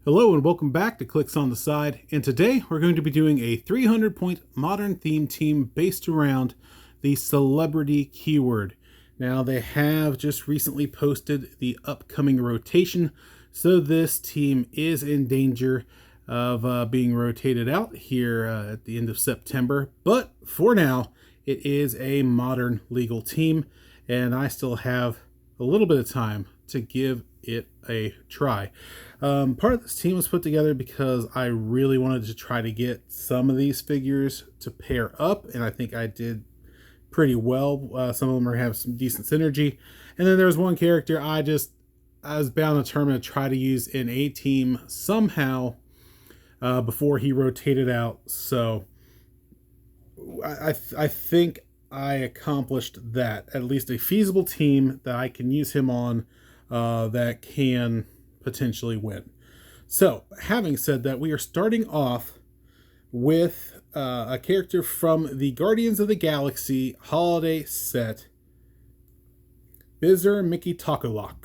Hello and welcome back to Clicks on the Side, and today we're going to be doing a 300-point modern theme team based around the celebrity keyword. Now they have just recently posted the upcoming rotation, so this team is in danger of being rotated out here at the end of September, but for now it is a modern legal team, and I still have a little bit of time to give it a try. Part of this team was put together because I really wanted to try to get some of these figures to pair up, and I think I did pretty well. Some of them have some decent synergy, and then there's one character I was bound and determined to try to use in a team somehow before he rotated out. So I think I accomplished that, at least a feasible team that I can use him on that can potentially win. So, having said that, we are starting off with a character from the Guardians of the Galaxy holiday set, Bizarre Mickey Takolok.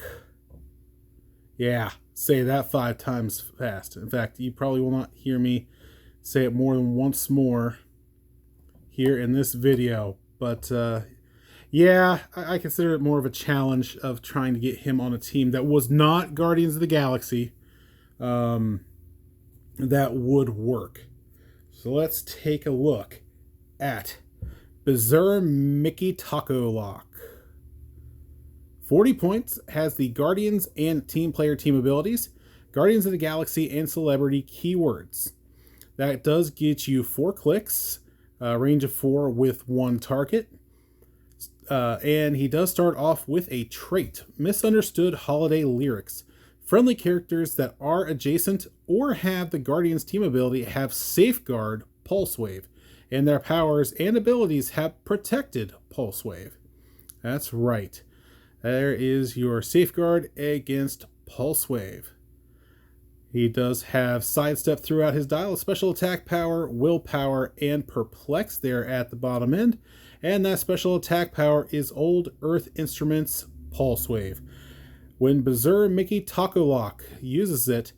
Yeah, say that 5 times fast. In fact, you probably will not hear me say it more than once more here in this video, but yeah, I consider it more of a challenge of trying to get him on a team that was not Guardians of the Galaxy that would work. So let's take a look at Bizarre Mickey Takolok. 40 points, has the Guardians and Team Player team abilities, Guardians of the Galaxy and Celebrity keywords. That does get you 4 clicks, range of 4 with 1 target. And he does start off with a trait, Misunderstood Holiday Lyrics. Friendly characters that are adjacent or have the Guardians team ability have Safeguard Pulse Wave, and their powers and abilities have Protected Pulse Wave. That's right. There is your Safeguard against Pulse Wave. He does have Sidestep throughout his dial, Special Attack Power, Willpower, and Perplex there at the bottom end. And that special attack power is Old Earth Instruments Pulse Wave. When Bizarre Mickey Takolok uses it,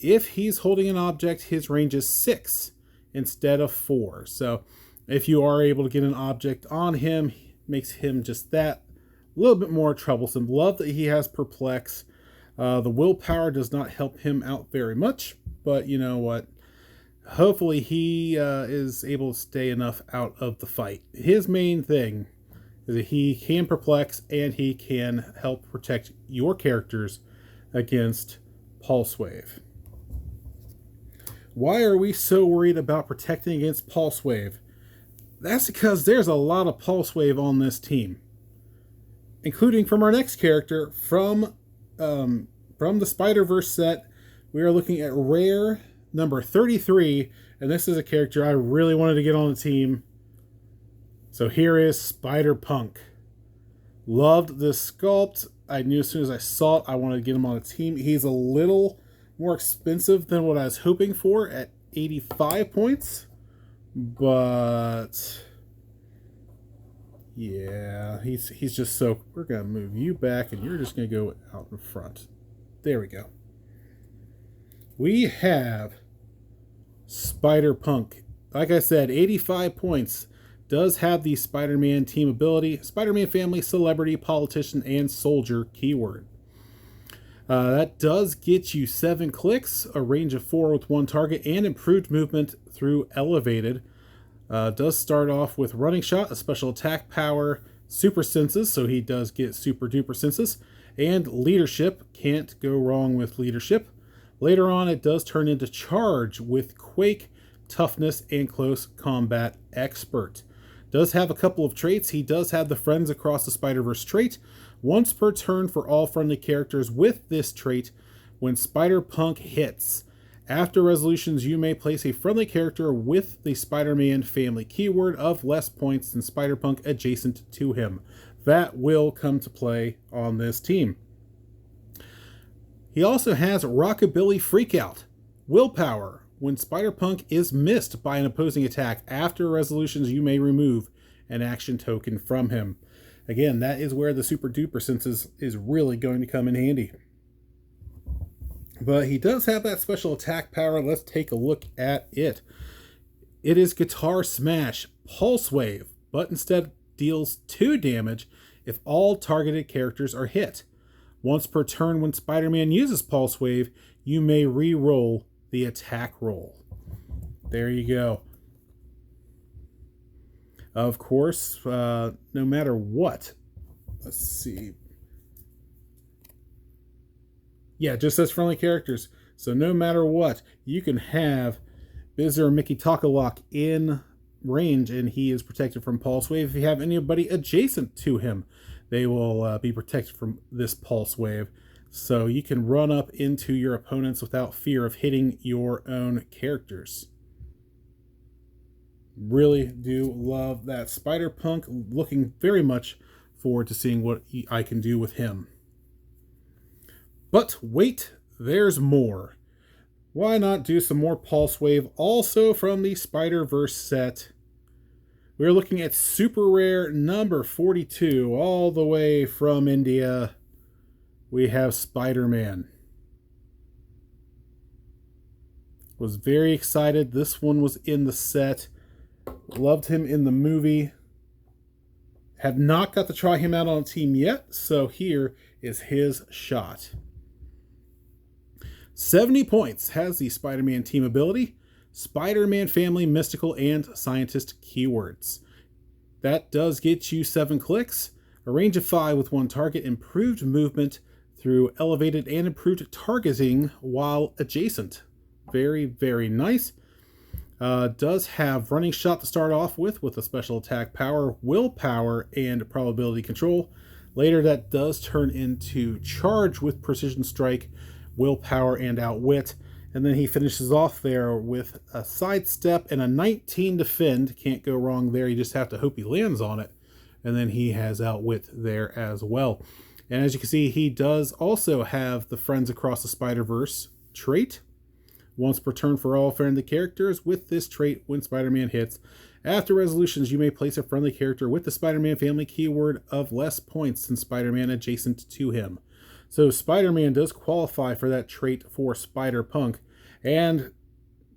if he's holding an object, his range is 6 instead of 4. So if you are able to get an object on him, makes him just that a little bit more troublesome. Love that he has Perplex. The willpower does not help him out very much, but you know what? Hopefully he is able to stay enough out of the fight. His main thing is that he can perplex and he can help protect your characters against Pulse Wave. Why are we so worried about protecting against Pulse Wave? That's because there's a lot of Pulse Wave on this team, including from our next character from the Spider-Verse set. We are looking at rare number 33, and this is a character I really wanted to get on the team. So here is Spider-Punk. Loved this sculpt. I knew as soon as I saw it, I wanted to get him on a team. He's a little more expensive than what I was hoping for at 85 points. But yeah, he's just so... We're going to move you back, and you're just going to go out in front. There we go. We have Spider-Punk. Like I said, 85 points. Does have the Spider-Man team ability, Spider-Man family, celebrity, politician, and soldier keyword. That does get you 7 clicks, a range of 4 with 1 target, and improved movement through elevated. Does start off with running shot, a special attack power, super senses, so he does get super duper senses, and leadership. Can't go wrong with leadership. Later on, it does turn into charge with quake, toughness, and close combat expert. Does have a couple of traits. He does have the Friends Across the Spider-Verse trait. Once per turn for all friendly characters with this trait, when Spider-Punk hits. After resolutions, you may place a friendly character with the Spider-Man family keyword of less points than Spider-Punk adjacent to him. That will come to play on this team. He also has Rockabilly Freakout. Willpower. When Spider-Punk is missed by an opposing attack, after resolutions you may remove an action token from him. Again, that is where the super duper senses is really going to come in handy. But he does have that special attack power. Let's take a look at it. It is Guitar Smash Pulse Wave, but instead deals 2 damage if all targeted characters are hit. Once per turn when Spider-Man uses Pulse Wave, you may re-roll the attack roll. There you go. Of course, no matter what. Let's see. Yeah, just says friendly characters. So no matter what, you can have Biz or Mickey Takalok in range, and he is protected from Pulse Wave. If you have anybody adjacent to him, they will be protected from this Pulse Wave. So you can run up into your opponents without fear of hitting your own characters. Really do love that Spider-Punk. Looking very much forward to seeing what I can do with him. But wait, there's more. Why not do some more Pulse Wave also from the Spider-Verse set? We're looking at super rare number 42, all the way from India. We have Spider-Man. Was very excited. This one was in the set. Loved him in the movie. Have not got to try him out on a team yet, so here is his shot. 70 points, has the Spider-Man team ability, Spider-Man family, mystical, and scientist keywords. That does get you 7 clicks, a range of 5 with 1 target, improved movement through elevated and improved targeting while adjacent. Very, very nice. Does have running shot to start off with a special attack power, willpower, and probability control. Later that does turn into charge with precision strike, willpower, and outwit. And then he finishes off there with a sidestep and a 19 defend. Can't go wrong there. You just have to hope he lands on it. And then he has outwit there as well. And as you can see, he does also have the Friends Across the Spider-Verse trait. Once per turn for all friendly characters with this trait when Spider-Man hits. After resolutions, you may place a friendly character with the Spider-Man family keyword of less points than Spider-Man adjacent to him. So Spider-Man does qualify for that trait for Spider-Punk. And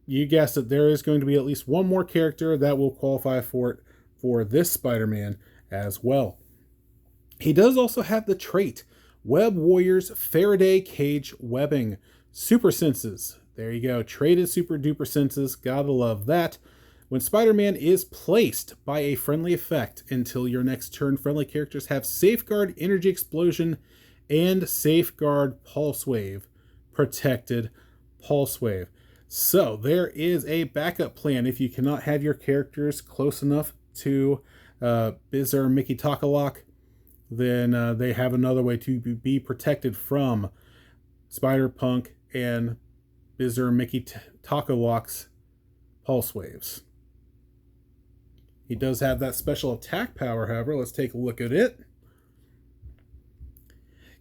you guessed it, there is going to be at least one more character that will qualify for it for this Spider-Man as well. He does also have the trait Web Warriors Faraday Cage Webbing. Super Senses. There you go. Traded super duper senses. Gotta love that. When Spider-Man is placed by a friendly effect until your next turn, friendly characters have Safeguard Energy Explosion and Safeguard Pulse Wave. Protected Pulse Wave. So there is a backup plan if you cannot have your characters close enough to Biz or Mickey Takalok. Then they have another way to be protected from Spider-Punk and Biz or Mickey Takalok's Pulse Waves. He does have that special attack power, however. Let's take a look at it.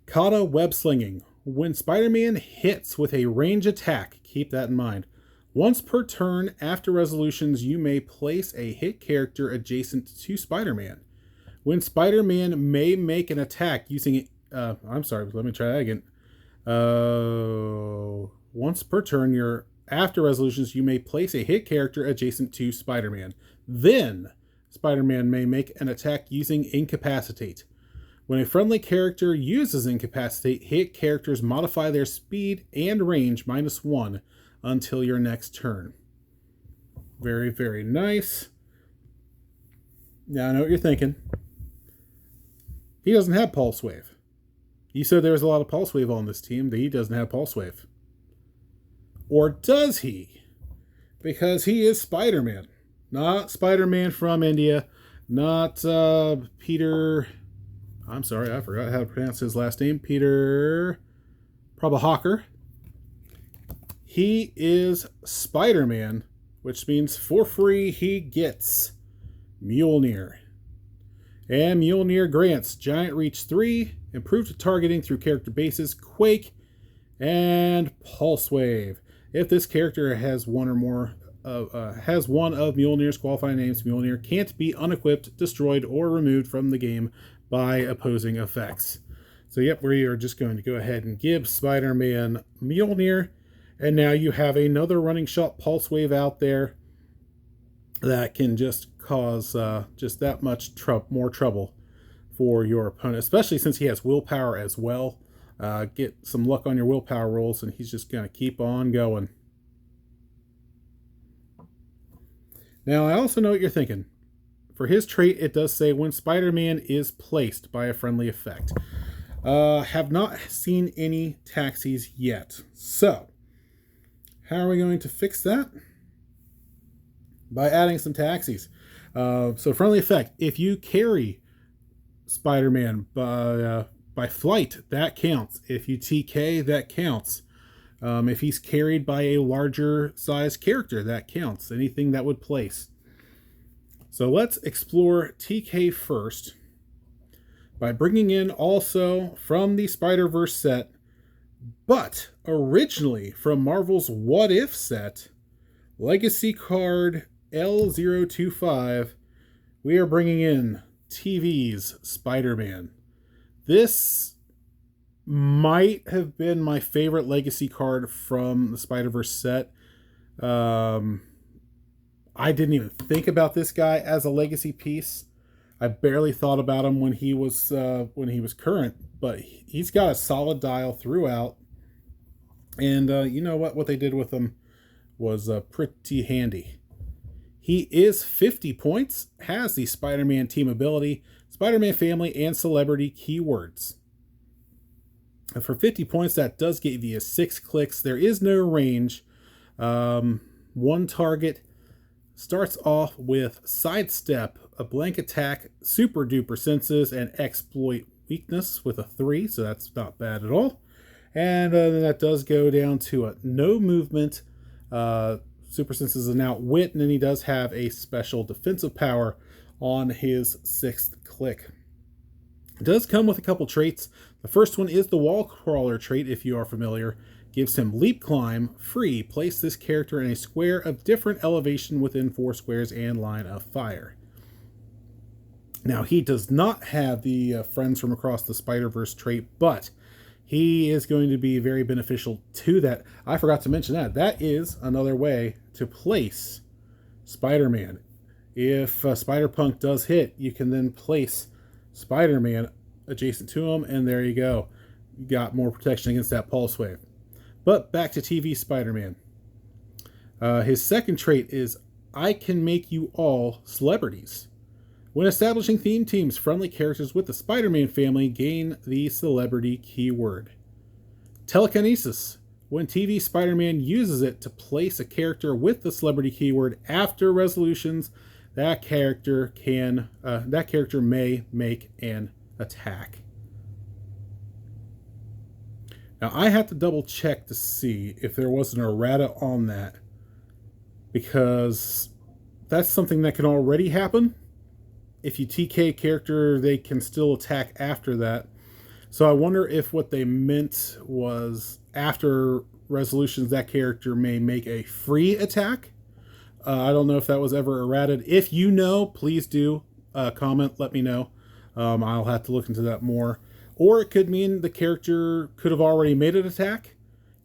Kata Web Slinging. When Spider-Man hits with a range attack, keep that in mind. Once per turn after resolutions, you may place a hit character adjacent to Spider-Man. When Spider-Man may make an attack using... I'm sorry, let me try that again. Once per turn, after resolutions, you may place a hit character adjacent to Spider-Man. Then, Spider-Man may make an attack using Incapacitate. When a friendly character uses Incapacitate, hit characters modify their speed and range -1 until your next turn. Very, very nice. Now, I know what you're thinking. He doesn't have Pulse Wave. You said there was a lot of Pulse Wave on this team, that he doesn't have Pulse Wave. Or does he? Because he is Spider-Man. Not Spider-Man from India. Not Peter... I'm sorry, I forgot how to pronounce his last name. Peter Prabhakar. He is Spider-Man, which means for free he gets Mjolnir. And Mjolnir grants Giant Reach 3, improved targeting through character bases, Quake, and Pulse Wave. If this character has one or more has one of Mjolnir's qualifying names, Mjolnir can't be unequipped, destroyed, or removed from the game by opposing effects. So yep, we are just going to go ahead and give Spider-Man Mjolnir. And now you have another running shot Pulse Wave out there that can just cause just that much more trouble for your opponent, especially since he has willpower as well. Get some luck on your willpower rolls, and he's just going to keep on going. Now, I also know what you're thinking. For his trait, it does say when Spider-Man is placed by a friendly effect. Have not seen any taxis yet. So, how are we going to fix that? By adding some taxis. So, friendly effect. If you carry Spider-Man by flight, that counts. If you TK, that counts. If he's carried by a larger size character, that counts. Anything that would place. So let's explore TK first by bringing in also from the Spider-Verse set, but originally from Marvel's What If set, Legacy card L025, we are bringing in TV's Spider-Man. This might have been my favorite Legacy card from the Spider-Verse set. I didn't even think about this guy as a Legacy piece. I barely thought about him when he was current, but he's got a solid dial throughout. And you know what they did with him was pretty handy. He is 50 points, has the Spider-Man team ability, Spider-Man family, and celebrity keywords. And for 50 points, that does give you 6 clicks. There is no range. One target. Starts off with Sidestep, a blank attack, Super Duper Senses, and Exploit Weakness with a 3, so that's not bad at all. And then that does go down to a no movement, Super Senses, and Outwit, and then he does have a special defensive power on his 6th click. It does come with a couple traits. The first one is the Wall Crawler trait, if you are familiar. Gives him Leap Climb, free. Place this character in a square of different elevation within 4 squares and line of fire. Now, he does not have the Friends from Across the Spider-Verse trait, but he is going to be very beneficial to that. I forgot to mention that. That is another way to place Spider-Man. If Spider-Punk does hit, you can then place Spider-Man adjacent to him, and there you go. You got more protection against that Pulse Wave. But back to TV Spider-Man. His second trait is I can make you all celebrities. When establishing theme teams, friendly characters with the Spider-Man family gain the celebrity keyword. Telekinesis. When TV Spider-Man uses it to place a character with the celebrity keyword after resolutions, that character may make an attack. Now, I have to double check to see if there was an errata on that, because that's something that can already happen. If you TK a character, they can still attack after that. So I wonder if what they meant was after resolutions, that character may make a free attack. I don't know if that was ever errated. If you know, please do comment, let me know. I'll have to look into that more. Or it could mean the character could have already made an attack.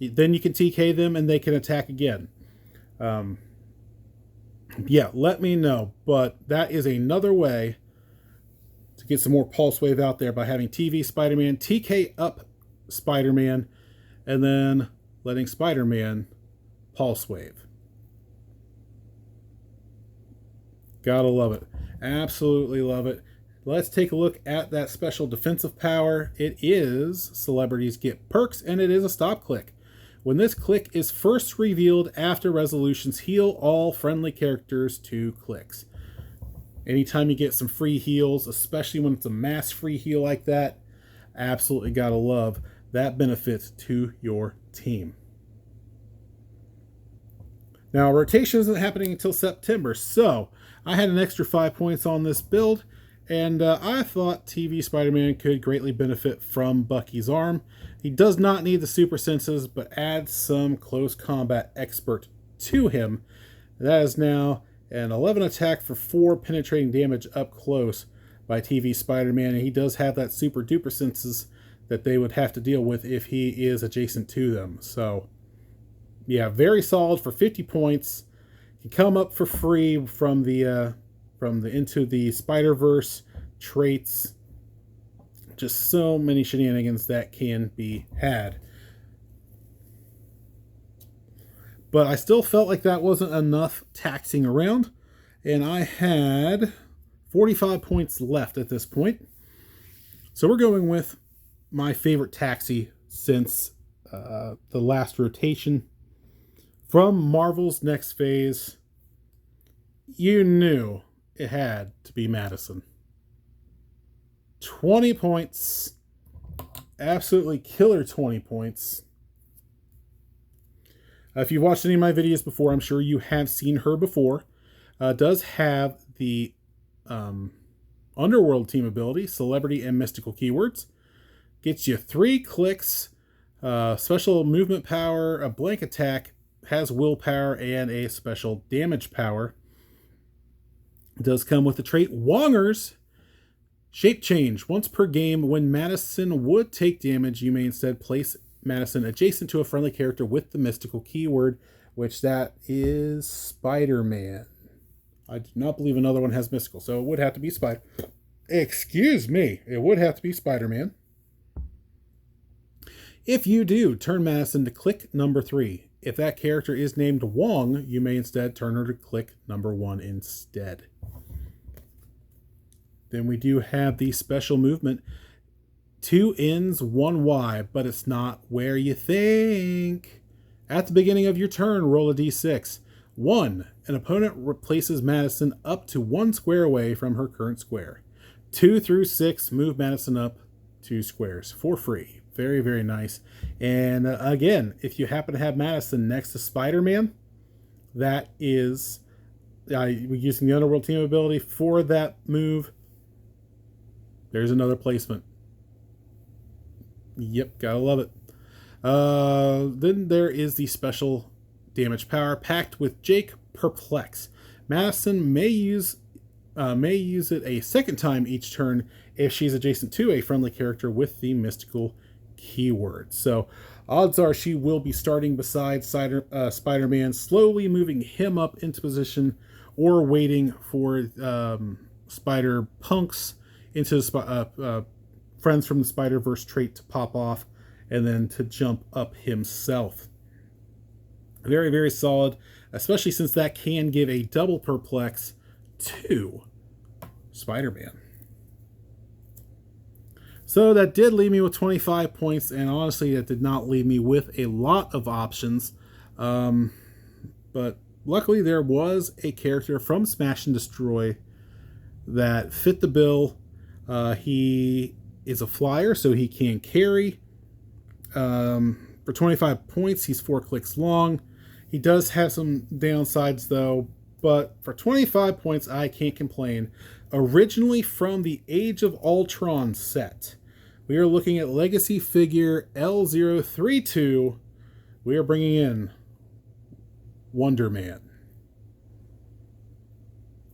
Then you can TK them and they can attack again. Yeah, let me know. But that is another way to get some more Pulse Wave out there by having TV Spider-Man TK up Spider-Man and then letting Spider-Man Pulse Wave. Gotta love it. Absolutely love it. Let's take a look at that special defensive power. It is Celebrities Get Perks, and it is a stop click. When this click is first revealed after resolutions, heal all friendly characters 2 clicks. Anytime you get some free heals, especially when it's a mass free heal like that, absolutely gotta love that benefit to your team. Now, rotation isn't happening until September, so I had an extra 5 points on this build. And I thought TV Spider-Man could greatly benefit from Bucky's arm. He does not need the super senses, but adds some close combat expert to him. That is now an 11 attack for 4 penetrating damage up close by TV Spider-Man. And he does have that super duper senses that they would have to deal with if he is adjacent to them. So, yeah, very solid for 50 points. You come up for free from the Into the Spider-Verse traits. Just so many shenanigans that can be had. But I still felt like that wasn't enough taxing around, and I had 45 points left at this point. So we're going with my favorite taxi since the last rotation. From Marvel's next phase, you knew it had to be Madison. 20 points. Absolutely killer 20 points. If you've watched any of my videos before, I'm sure you have seen her before. Does have the Underworld team ability, Celebrity and Mystical keywords. Gets you 3 clicks, special movement power, a blank attack, has willpower, and a special damage power. It does come with the trait Wongers. Shape change. Once per game, when Madison would take damage, you may instead place Madison adjacent to a friendly character with the mystical keyword, which that is Spider-Man. I do not believe another one has mystical, so it would have to be Excuse me. It would have to be Spider-Man. If you do, turn Madison to click number 3. If that character is named Wong, you may instead turn her to click number 1 instead. Then we do have the special movement, 2 N's, 1 Y, but it's not where you think. At the beginning of your turn, roll a d6. 1. An opponent replaces Madison up to 1 square away from her current square. 2 through 6, move Madison up 2 squares for free. Very, very nice. And again, if you happen to have Madison next to Spider-Man, that is using the Underworld team ability for that move. There's another placement. Yep, gotta love it. Then there is the special damage power packed with Jake Perplex. Madison may use it a second time each turn if she's adjacent to a friendly character with the mystical keyword. So odds are she will be starting beside Spider-Man, slowly moving him up into position, or waiting for Spider-Punks into Friends from the Spider-Verse trait to pop off, and then to jump up himself. Very, very solid, especially since that can give a double perplex to Spider-Man. So that did leave me with 25 points, and honestly, that did not leave me with a lot of options. But luckily, there was a character from Smash and Destroy that fit the bill. He is a flyer, so he can carry. For 25 points, he's 4 clicks long. He does have some downsides, though, but for 25 points, I can't complain. Originally from the Age of Ultron set, we are looking at Legacy figure L032. We are bringing in Wonder Man.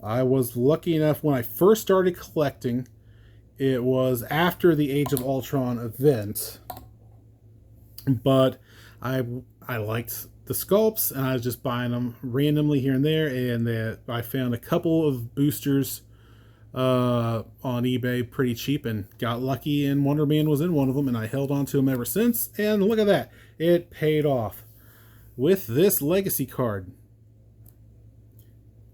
I was lucky enough when I first started collecting. It was after the Age of Ultron event, but I liked the sculpts, and I was just buying them randomly here and there, and I found a couple of boosters on eBay pretty cheap and got lucky, and Wonder Man was in one of them, and I held on to him ever since, and look at that. It paid off. With this Legacy card,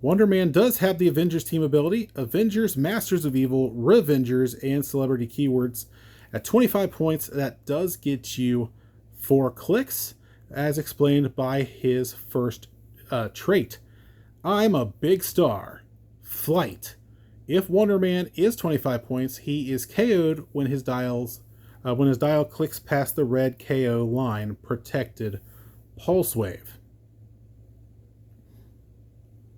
Wonder Man does have the Avengers team ability, Avengers, Masters of Evil, Revengers, and Celebrity keywords. At 25 points, that does get you 4 clicks, as explained by his first trait. I'm a big star. Flight. If Wonder Man is 25 points, he is KO'd when his dial clicks past the red KO line, protected Pulse Wave.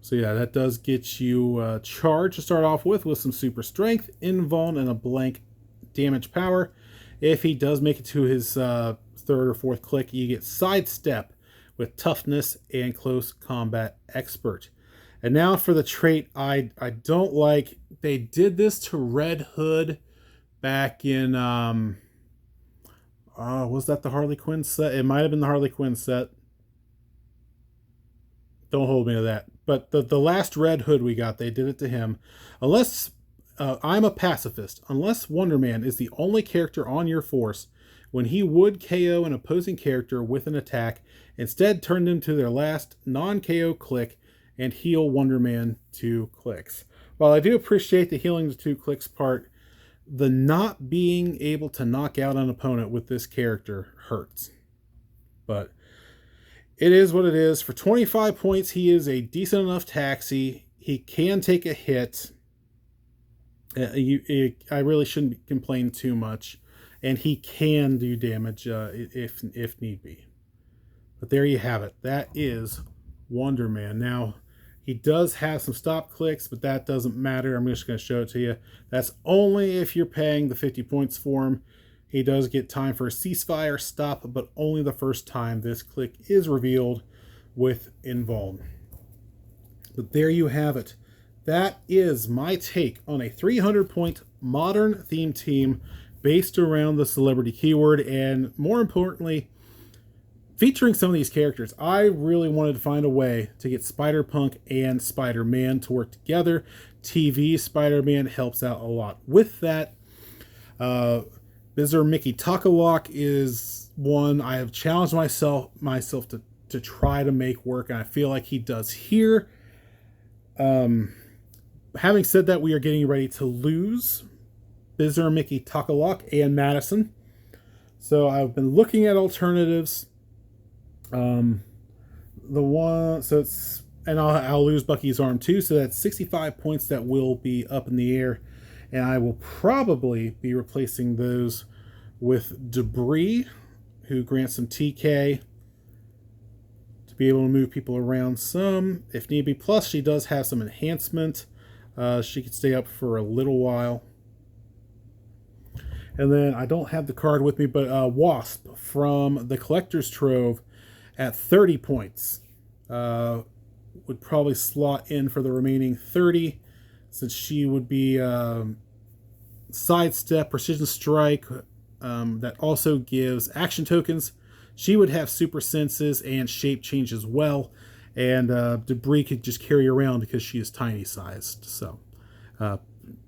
So yeah, that does get you charge to start off with some super strength, invuln, and a blank damage power. If he does make it to his third or fourth click, you get sidestep with toughness and close combat expert. And now for the trait I don't like. They did this to Red Hood back in Was that the Harley Quinn set? It might have been the Harley Quinn set. Don't hold me to that. But the last Red Hood we got, they did it to him. Unless I'm a pacifist. Unless Wonder Man is the only character on your force, when he would KO an opposing character with an attack, instead turn them to their last non-KO click and heal Wonder Man 2 clicks. While I do appreciate the healing to 2 clicks part, the not being able to knock out an opponent with this character hurts. But it is what it is. For 25 points, he is a decent enough taxi. He can take a hit. I really shouldn't complain too much. And he can do damage if need be. But there you have it. That is Wonder Man. Now, he does have some stop clicks, but that doesn't matter. I'm just going to show it to you. That's only if you're paying the 50 points for him. He does get time for a ceasefire stop, but only the first time this click is revealed with Invuln. But there you have it. That is my take on a 300-point modern theme team based around the celebrity keyword, and more importantly, featuring some of these characters. I really wanted to find a way to get Spider-Punk and Spider-Man to work together. TV Spider-Man helps out a lot with that. Bizarre Mickey Takalok is one I have challenged myself to try to make work, and I feel like he does here. Having said that, we are getting ready to lose Bizarre Mickey Takalok and Madison. So I've been looking at alternatives. I'll lose Bucky's arm too, so that's 65 points that will be up in the air, and I will probably be replacing those with Debris, who grants some TK to be able to move people around some if need be. Plus, she does have some enhancement. She could stay up for a little while. And then I don't have the card with me, but Wasp from the Collector's Trove at 30 points would probably slot in for the remaining 30, since she would be sidestep, precision strike, that also gives action tokens. She would have super senses and shape change as well, and Debris could just carry around because she is tiny sized. So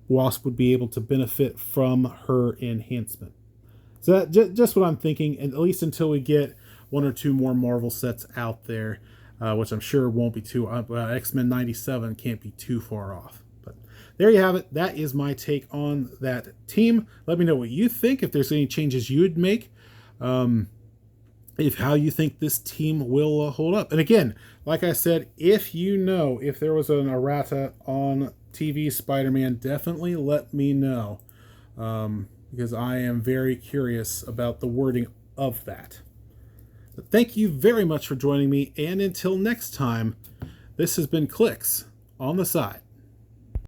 Wasp would be able to benefit from her enhancement. So that just what I'm thinking, and at least until we get one or two more Marvel sets out there, which I'm sure won't be too. X-Men 97 can't be too far off. But there you have it. That is my take on that team. Let me know what you think, if there's any changes you would make, if how you think this team will hold up. And again, like I said, if you know if there was an errata on TV Spider-Man, definitely let me know, because I am very curious about the wording of that. But thank you very much for joining me, and until next time, this has been Clicks on the Side.